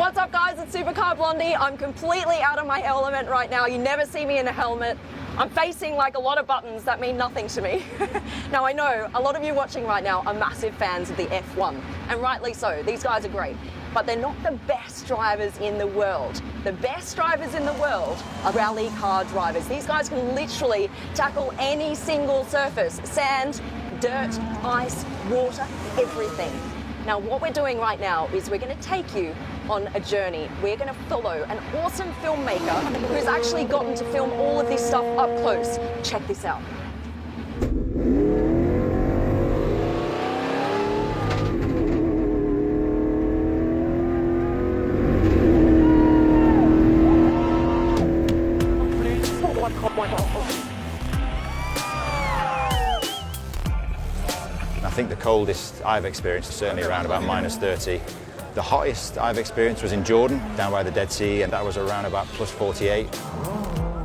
What's up guys, it's Supercar Blondie. I'm completely out of my element right now. You never see me in a helmet. I'm facing like a lot of buttons that mean nothing to me. Now I know a lot of you watching right now are massive fans of the F1, and rightly so. These guys are great, but they're not the best drivers in the world. The best drivers in the world are rally car drivers. These guys can literally tackle any single surface, sand, dirt, ice, water, everything. Now what we're doing right now is we're going to take you on a journey. We're going to follow an awesome filmmaker who's actually gotten to film all of this stuff up close. Check this out. I think the coldest I've experienced is certainly around about -30. The hottest I've experienced was in Jordan, down by the Dead Sea, and that was around about +48.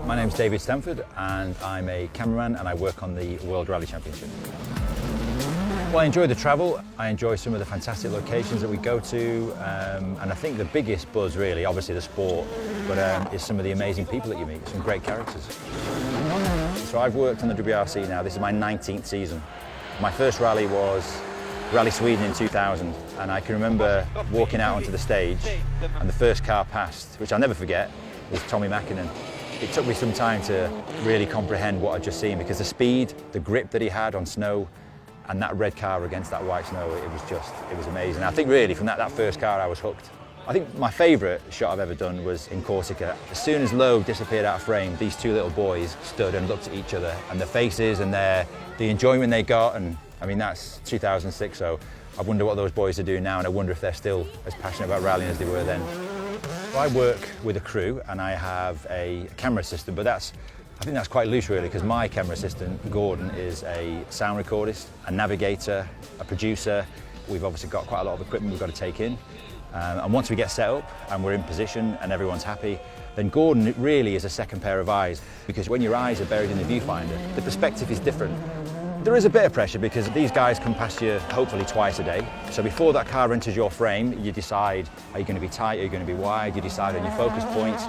My name's David Stanford, and I'm a cameraman, and I work on the World Rally Championship. Well, I enjoy the travel. I enjoy some of the fantastic locations that we go to, and I think the biggest buzz really, obviously the sport, but is some of the amazing people that you meet, some great characters. So I've worked on the WRC now, this is my 19th season. My first rally was Rally Sweden in 2000, and I can remember walking out onto the stage and the first car passed, which I'll never forget, was Tommy Mäkinen. It took me some time to really comprehend what I'd just seen, because the speed, the grip that he had on snow, and that red car against that white snow, it was amazing. I think really from that first car I was hooked. I think my favourite shot I've ever done was in Corsica. As soon as Lowe disappeared out of frame, these two little boys stood and looked at each other, and their faces and the enjoyment they got, and I mean that's 2006, so I wonder what those boys are doing now, and I wonder if they're still as passionate about rallying as they were then. I work with a crew and I have a camera assistant, but I think that's quite loose really, because my camera assistant, Gordon, is a sound recordist, a navigator, a producer. We've obviously got quite a lot of equipment we've got to take in. And once we get set up and we're in position and everyone's happy, then Gordon really is a second pair of eyes, because when your eyes are buried in the viewfinder, the perspective is different. There is a bit of pressure because these guys come past you hopefully twice a day. So before that car enters your frame, you decide, are you going to be tight, are you going to be wide, you decide on your focus points,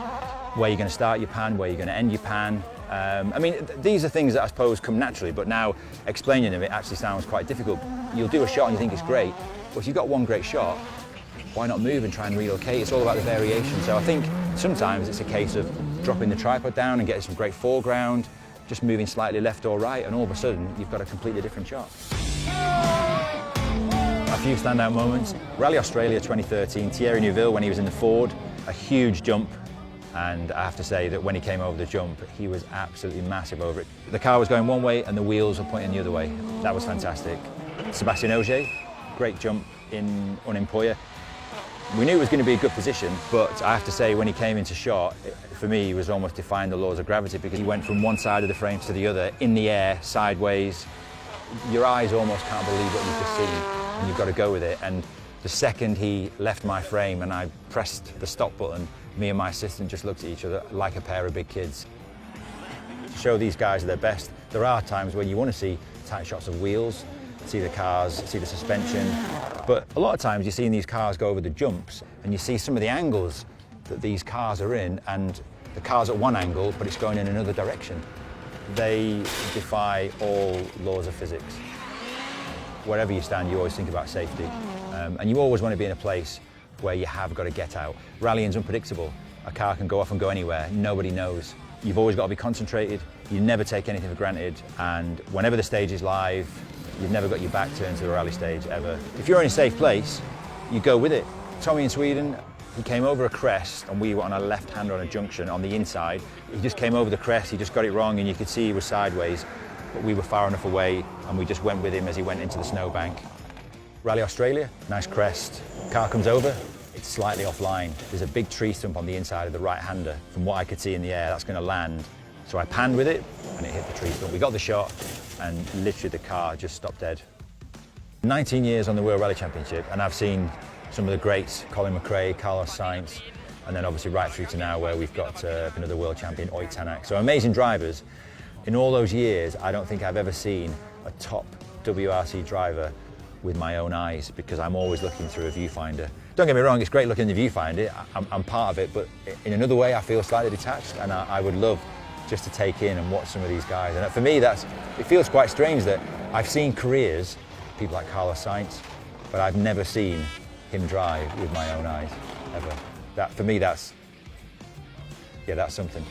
where you're going to start your pan, where you're going to end your pan. I mean, these are things that I suppose come naturally, but now explaining them, it actually sounds quite difficult. You'll do a shot and you think it's great, but if you've got one great shot, why not move and try and relocate? It's all about the variation. So I think sometimes it's a case of dropping the tripod down and getting some great foreground, just moving slightly left or right, and all of a sudden you've got a completely different shot. A few standout moments. Rally Australia 2013, Thierry Neuville when he was in the Ford, a huge jump, and I have to say that when he came over the jump, he was absolutely massive over it. The car was going one way and the wheels were pointing the other way. That was fantastic. Sébastien Ogier, great jump in Unimpoya. We knew it was going to be a good position, but I have to say when he came into shot, for me he was almost defying the laws of gravity, because he went from one side of the frame to the other, in the air, sideways. Your eyes almost can't believe what you've just seen, and you've got to go with it. And the second he left my frame and I pressed the stop button, me and my assistant just looked at each other like a pair of big kids. To show these guys their best, there are times when you want to see tight shots of wheels, see the cars, see the suspension, but a lot of times you're seeing these cars go over the jumps and you see some of the angles that these cars are in, and the car's at one angle but it's going in another direction. They defy all laws of physics. Wherever you stand, you always think about safety, and you always want to be in a place where you have got to get out. Rallying's unpredictable. A car can go off and go anywhere, nobody knows. You've always got to be concentrated, you never take anything for granted, and whenever the stage is live, you've never got your back turned to the rally stage, ever. If you're in a safe place, you go with it. Tommy in Sweden, he came over a crest and we were on a left-hander on a junction on the inside. He just came over the crest, he just got it wrong and you could see he was sideways, but we were far enough away and we just went with him as he went into the snowbank. Rally Australia, nice crest. Car comes over, it's slightly offline. There's a big tree stump on the inside of the right-hander. From what I could see in the air, that's going to land. So I panned with it and it hit the tree stump. We got the shot and literally the car just stopped dead. 19 years on the World Rally Championship, and I've seen some of the greats, Colin McRae, Carlos Sainz, and then obviously right through to now where we've got another world champion, Oyt Tanak. So amazing drivers. In all those years, I don't think I've ever seen a top WRC driver with my own eyes, because I'm always looking through a viewfinder. Don't get me wrong, it's great looking in the viewfinder, I'm part of it, but in another way I feel slightly detached, and I would love just to take in and watch some of these guys. And for me, it feels quite strange that I've seen careers, people like Carlos Sainz, but I've never seen him drive with my own eyes, ever. For me, that's something.